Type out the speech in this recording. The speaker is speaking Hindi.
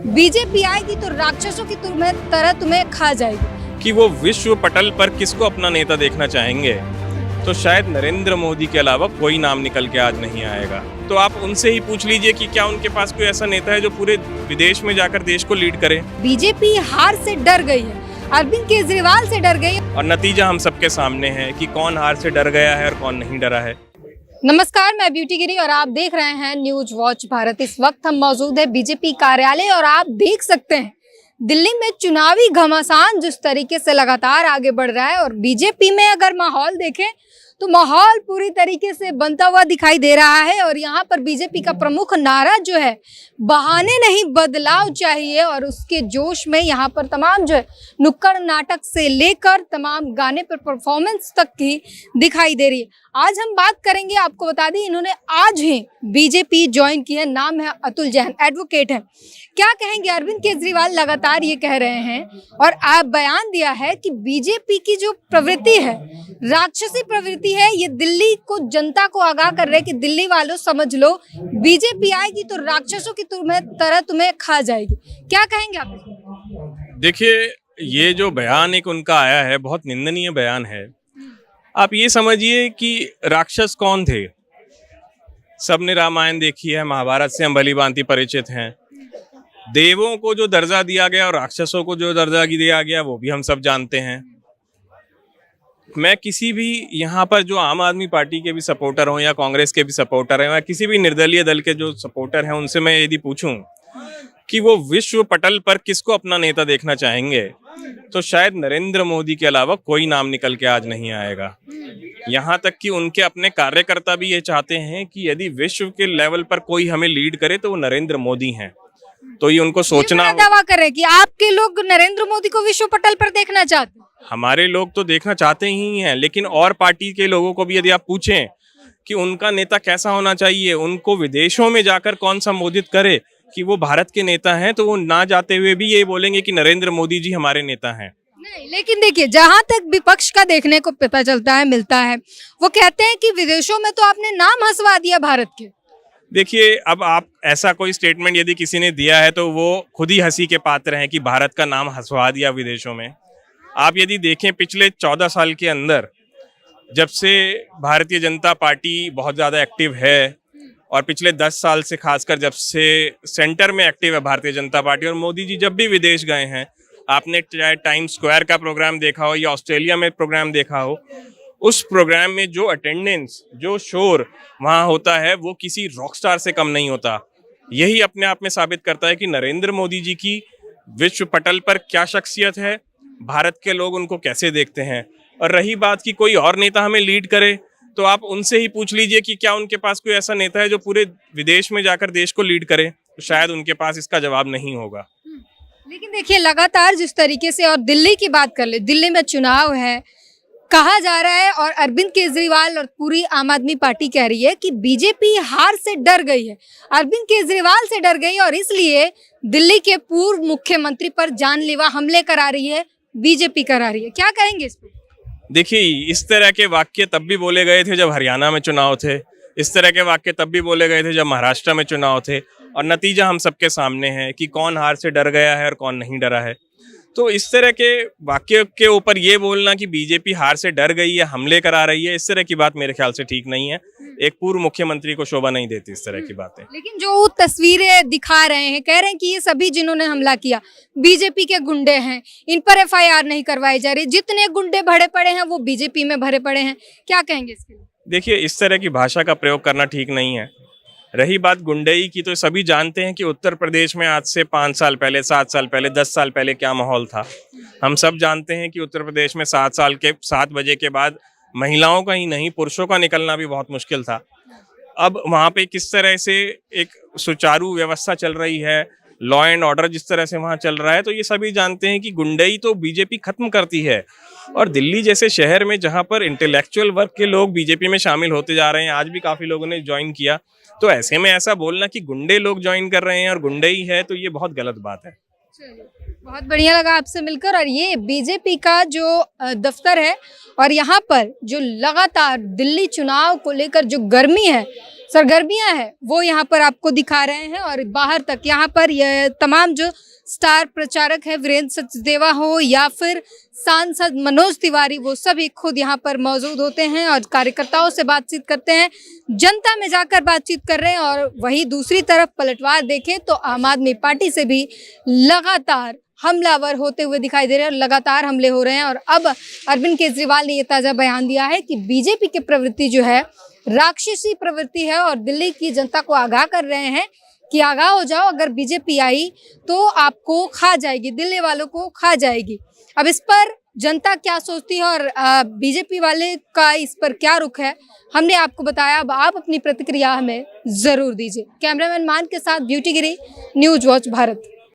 बीजेपी आएगी तो राक्षसों की तरह तुम्हें खा जाएगी। कि वो विश्व पटल पर किसको अपना नेता देखना चाहेंगे, तो शायद नरेंद्र मोदी के अलावा कोई नाम निकल के आज नहीं आएगा। तो आप उनसे ही पूछ लीजिए कि क्या उनके पास कोई ऐसा नेता है जो पूरे विदेश में जाकर देश को लीड करे। बीजेपी हार से डर गई है, अरविंद केजरीवाल से डर गई और नतीजा हम सबके सामने है कि कौन हार से डर गया है और कौन नहीं डरा है। नमस्कार, मैं ब्यूटी गिरी और आप देख रहे हैं न्यूज वॉच भारत। इस वक्त हम मौजूद है बीजेपी कार्यालय और आप देख सकते हैं दिल्ली में चुनावी घमासान जिस तरीके से लगातार आगे बढ़ रहा है। और बीजेपी में अगर माहौल देखें तो माहौल पूरी तरीके से बनता हुआ दिखाई दे रहा है। और यहाँ पर बीजेपी का प्रमुख नारा जो है, बहाने नहीं बदलाव चाहिए। और उसके जोश में यहाँ पर तमाम जो है नुक्कड़ नाटक से लेकर तमाम गाने पर परफॉर्मेंस तक की दिखाई दे रही है। आज हम बात करेंगे, आपको बता दें इन्होंने आज ही बीजेपी ज्वाइन की है। नाम है अतुल जैन, एडवोकेट है। क्या कहेंगे? अरविंद केजरीवाल लगातार ये कह रहे हैं और आप बयान दिया है कि बीजेपी की जो प्रवृत्ति है, राक्षसी प्रवृत्ति है, ये दिल्ली को, जनता को आगाह कर रहे हैं कि दिल्ली वालों समझ लो, बीजेपी आएगी तो राक्षसों की तरह तुम्हें खा जाएगी। क्या कहेंगे आप? देखिए, ये जो बयान एक उनका आया है, बहुत निंदनीय बयान है। आप ये समझिए कि राक्षस कौन थे। सबने रामायण देखी है, महाभारत से हम भली भांति परिचित हैं। देवों को जो दर्जा दिया गया और राक्षसों को जो दर्जा दिया गया वो भी हम सब जानते हैं। मैं किसी भी यहाँ पर जो आम आदमी पार्टी के भी सपोर्टर हों या कांग्रेस के भी सपोर्टर हैं या किसी भी निर्दलीय दल के जो सपोर्टर हैं, उनसे मैं यदि पूछूं कि वो विश्व पटल पर किसको अपना नेता देखना चाहेंगे, तो शायद नरेंद्र मोदी के अलावा कोई नाम निकल के आज नहीं आएगा। यहाँ तक कि उनके अपने कार्यकर्ता भी ये चाहते हैं कि यदि विश्व के लेवल पर कोई हमें लीड करे तो वो नरेंद्र मोदी हैं। तो ये उनको सोचना दावा कर रहे हैं कि आपके लोग नरेंद्र मोदी को विश्व पटल पर देखना चाहते हैं। हमारे लोग तो देखना चाहते ही हैं, लेकिन और पार्टी के लोगों को भी यदि आप पूछें कि उनका नेता कैसा होना चाहिए, उनको विदेशों में जाकर कौन संबोधित करे कि वो भारत के नेता हैं, तो वो ना जाते हुए भी ये बोलेंगे कि नरेंद्र मोदी जी हमारे नेता हैं। नहीं, लेकिन देखिए, जहां तक विपक्ष का देखने को पता चलता है, मिलता है, वो कहते हैं कि विदेशों में तो आपने नाम हंसवा दिया भारत के। देखिए, अब आप ऐसा कोई स्टेटमेंट यदि किसी ने दिया है तो वो खुद ही हंसी के पात्र हैं कि भारत का नाम हंसवा दिया विदेशों में। आप यदि देखें पिछले 14 साल के अंदर, जब से भारतीय जनता पार्टी बहुत ज़्यादा एक्टिव है और पिछले 10 साल से खासकर जब से सेंटर में एक्टिव है भारतीय जनता पार्टी, और मोदी जी जब भी विदेश गए हैं, आपने चाहे टाइम्स स्क्वायर का प्रोग्राम देखा हो या ऑस्ट्रेलिया में प्रोग्राम देखा हो, उस प्रोग्राम में जो अटेंडेंस, जो शोर वहाँ होता है, वो किसी रॉकस्टार से कम नहीं होता। यही अपने आप में साबित करता है कि नरेंद्र मोदी जी की विश्व पटल पर क्या शख्सियत है, भारत के लोग उनको कैसे देखते हैं। और रही बात कि कोई और नेता हमें लीड करे, तो आप उनसे ही पूछ लीजिए कि क्या उनके पास कोई ऐसा नेता है जो पूरे विदेश में जाकर देश को लीड करे, तो शायद उनके पास इसका जवाब नहीं होगा। लेकिन देखिए, लगातार जिस तरीके से, और दिल्ली की बात कर ले, दिल्ली में चुनाव है कहा जा रहा है और अरविंद केजरीवाल और पूरी आम आदमी पार्टी कह रही है कि बीजेपी हार से डर गई है, अरविंद केजरीवाल से डर गई और इसलिए दिल्ली के पूर्व मुख्यमंत्री पर जानलेवा हमले करा रही है, बीजेपी करा रही है। क्या कहेंगे इस पर? देखिए, इस तरह के वाक्य तब भी बोले गए थे जब हरियाणा में चुनाव थे, इस तरह के वाक्य तब भी बोले गए थे जब महाराष्ट्र में चुनाव थे, और नतीजा हम सबके सामने है कि कौन हार से डर गया है और कौन नहीं डरा है। तो इस तरह के वाक्य के ऊपर ये बोलना कि बीजेपी हार से डर गई है, हमले करा रही है, इस तरह की बात मेरे ख्याल से ठीक नहीं है। एक पूर्व मुख्यमंत्री को शोभा नहीं देती इस तरह की बातें। लेकिन जो तस्वीरें दिखा रहे हैं, कह रहे हैं कि ये सभी जिन्होंने हमला किया बीजेपी के गुंडे हैं, इन पर एफआईआर नहीं करवाई जा रही, जितने गुंडे भरे पड़े हैं वो बीजेपी में भरे पड़े हैं। क्या कहेंगे इसके लिए? देखिए, इस तरह की भाषा का प्रयोग करना ठीक नहीं है। रही बात गुंडई की, तो सभी जानते हैं कि उत्तर प्रदेश में आज से 5 साल पहले, 7 साल पहले, 10 साल पहले क्या माहौल था। हम सब जानते हैं कि उत्तर प्रदेश में 7 बजे के बाद महिलाओं का ही नहीं, पुरुषों का निकलना भी बहुत मुश्किल था। अब वहाँ पे किस तरह से एक सुचारू व्यवस्था चल रही है, लॉ एंड ऑर्डर जिस तरह से वहाँ चल रहा है, तो ये सभी जानते हैं कि गुंडई तो बीजेपी खत्म करती है। और दिल्ली जैसे शहर में जहाँ पर इंटेलेक्चुअल वर्ग के लोग बीजेपी में शामिल होते जा रहे हैं, आज भी काफी लोगों ने ज्वाइन किया, तो ऐसे में ऐसा बोलना कि गुंडे लोग ज्वाइन कर रहे हैं और गुंडे ही है, तो ये बहुत गलत बात है। बहुत बढ़िया लगा आपसे मिलकर। और ये बीजेपी का जो दफ्तर है और यहाँ पर जो लगातार दिल्ली चुनाव को लेकर जो गर्मी है, सरगर्मियां हैं वो यहाँ पर आपको दिखा रहे हैं। और बाहर तक यहाँ पर ये तमाम जो स्टार प्रचारक है, वीरेंद्र सचदेवा हो या फिर सांसद मनोज तिवारी, वो सभी खुद यहाँ पर मौजूद होते हैं और कार्यकर्ताओं से बातचीत करते हैं, जनता में जाकर बातचीत कर रहे हैं। और वहीं दूसरी तरफ पलटवार देखें तो आम आदमी पार्टी से भी लगातार हमलावर होते हुए दिखाई दे रहे हैं और लगातार हमले हो रहे हैं। और अब अरविंद केजरीवाल ने ये ताज़ा बयान दिया है कि बीजेपी की प्रवृत्ति जो है राक्षसी प्रवृत्ति है और दिल्ली की जनता को आगाह कर रहे हैं कि आगाह हो जाओ, अगर बीजेपी आई तो आपको खा जाएगी, दिल्ली वालों को खा जाएगी। अब इस पर जनता क्या सोचती है और बीजेपी वाले का इस पर क्या रुख है, हमने आपको बताया। अब आप अपनी प्रतिक्रिया हमें जरूर दीजिए। कैमरामैन मान के साथ ब्यूटी गिरी, न्यूज वॉच भारत।